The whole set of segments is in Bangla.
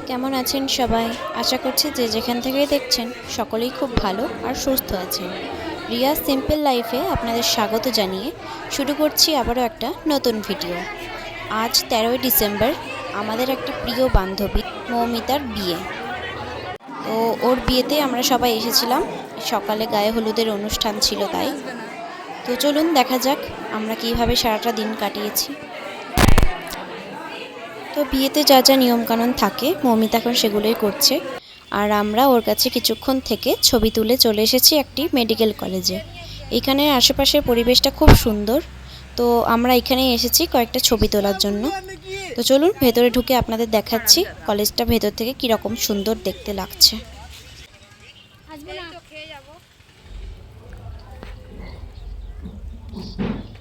কেমন আছেন সবাই? আশা করছি যে যেখান থেকেই দেখছেন সকলেই খুব ভালো আর সুস্থ আছেন। রিয়াজ সিম্পল লাইফে আপনাদের স্বাগত জানিয়ে শুরু করছি আবারও একটা নতুন ভিডিও। আজ 13ই ডিসেম্বর আমাদের একটা প্রিয় বান্ধবী মৌমিতার বিয়ে। তো ওর বিয়েতে আমরা সবাই এসেছিলাম, সকালে গায়ে হলুদের অনুষ্ঠান ছিল তাই। তো চলুন দেখা যাক আমরা কীভাবে সারাটা দিন কাটিয়েছি। তো বিয়েতে যা যা নিয়মকানুন থাকে মৌমিতা এখন সেগুলোই করছে, আর আমরা ওর কাছে কিছুক্ষণ থেকে ছবি তুলে চলে এসেছি একটি মেডিকেল কলেজে। এখানে আশেপাশের পরিবেশটা খুব সুন্দর, তো আমরা এখানেই এসেছি কয়েকটা ছবি তোলার জন্য। তো চলুন ভেতরে ঢুকে আপনাদের দেখাচ্ছি কলেজটা ভেতর থেকে কীরকম সুন্দর দেখতে লাগছে।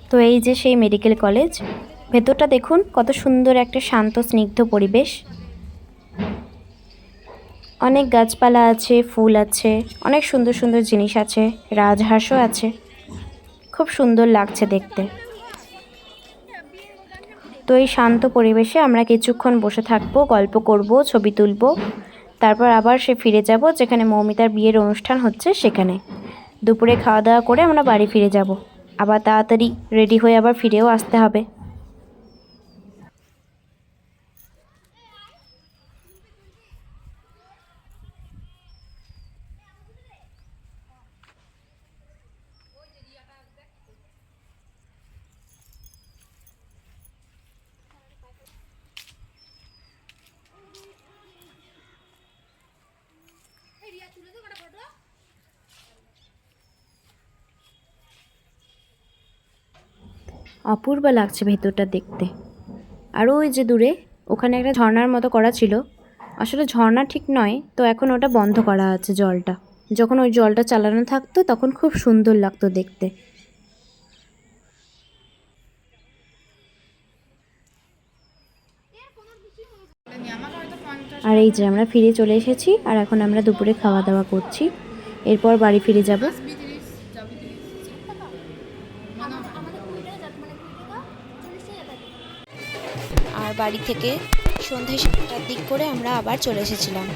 তো এই যে সেই মেডিকেল কলেজ, ভেতরটা দেখুন কত সুন্দর একটা শান্ত স্নিগ্ধ পরিবেশ। অনেক গাছপালা আছে, ফুল আছে, অনেক সুন্দর সুন্দর জিনিস আছে, রাজহাঁসও আছে, খুব সুন্দর লাগছে দেখতে। তো এই শান্ত পরিবেশে আমরা কিছুক্ষণ বসে থাকবো, গল্প করব, ছবি তুলব, তারপর আবার ফিরে যাব যেখানে মৌমিতার বিয়ের অনুষ্ঠান হচ্ছে সেখানে। দুপুরে খাওয়া দাওয়া করে আমরা বাড়ি ফিরে যাব, আবার তাড়াতাড়ি রেডি হয়ে আবার ফিরেও আসতে হবে। অপূর্ব লাগছে ভেতরটা দেখতে। আর ওই যে দূরে ওখানে একটা ঝর্ণার মতো করা ছিল, আসলে ঝর্ণা ঠিক নয়, তো এখন ওটা বন্ধ করা আছে জলটা। যখন ওই জলটা চালানো থাকতো তখন খুব সুন্দর লাগতো দেখতে। আর এই যে আমরা ফিরে চলে এসেছি, আর এখন আমরা দুপুরে খাওয়া দাওয়া করছি, এরপর বাড়ি ফিরে যাব। আর বাড়ি থেকে সন্ধ্যে 7টার দিক করে আমরা আবার চলে এসেছিলাম।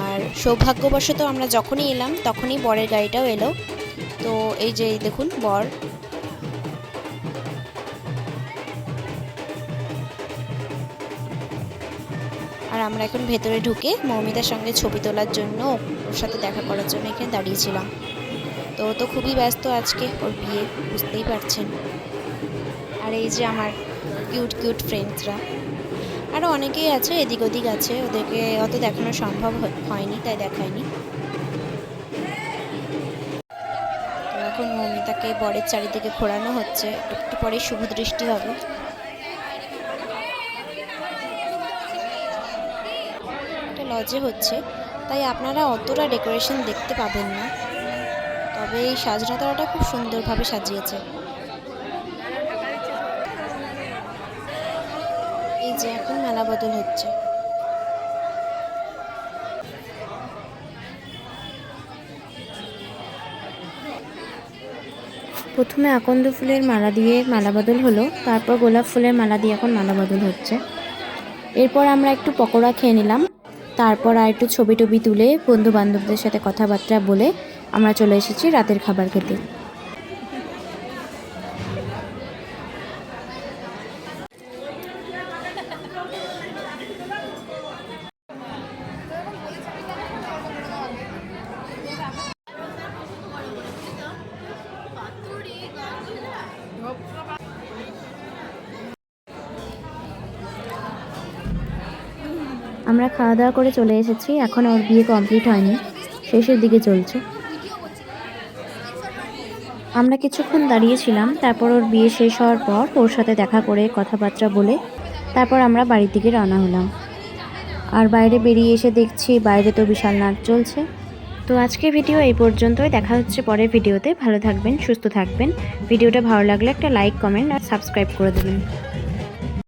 আর সৌভাগ্যবশত আমরা যখনই এলাম তখনই বরের গাড়িটাও এলো। তো এই যে দেখুন বর। আর আমরা এখন ভেতরে ঢুকে মৌমিতার সঙ্গে ছবি তোলার জন্য, ওর সাথে দেখা করার জন্য এখানে দাঁড়িয়েছিলাম। তো ও তো খুবই ব্যস্ত, আজকে ওর বিয়ে, বুঝতেই পারছেন। আর এই যে আমার কিউট কিউট ফ্রেন্ডসরা, আরও অনেকেই আছে, এদিক ওদিক আছে, ওদেরকে অত দেখানো সম্ভব হয়নি তাই দেখায়নি। তো এখন মৌমিতাকে বরের চারিদিকে ঘোরানো হচ্ছে, একটু পরে শুভ দৃষ্টি হবে। একটা লজে হচ্ছে, তাই আপনারা অতটা ডেকোরেশন দেখতে পাবেন না, তবে এই সাজনাতলাটা খুব সুন্দরভাবে সাজিয়েছে। এই যে এখন মেলা বদল হচ্ছে। প্রথমে আকন্দ ফুলের মালা দিয়ে মালা বদল হলো, তারপর গোলাপ ফুলের মালা দিয়ে এখন মালা বদল হচ্ছে। এরপর আমরা একটু পকোড়া খেয়ে নিলাম, তারপর আর একটু ছবি টবি তুলে বন্ধু বান্ধবদের সাথে কথাবার্তা বলে আমরা চলে এসেছি রাতের খাবার খেতে। আমরা খাওয়া দাওয়া করে চলে এসেছি, এখন ওর বিয়ে কমপ্লিট হয়নি, শেষের দিকে চলছে। আমরা কিছুক্ষণ দাঁড়িয়েছিলাম, তারপর ওর বিয়ে শেষ হওয়ার পর ওর সাথে দেখা করে কথাবার্তা বলে তারপর আমরা বাড়ির দিকে রওনা হলাম। আর বাইরে বেরিয়ে এসে দেখছি বাইরে তো বিশাল নাচ চলছে। তো আজকের ভিডিও এই পর্যন্তই, দেখা হচ্ছে পরের ভিডিওতে। ভালো থাকবেন, সুস্থ থাকবেন। ভিডিওটা ভালো লাগলে একটা লাইক, কমেন্ট আর সাবস্ক্রাইব করে দেবেন।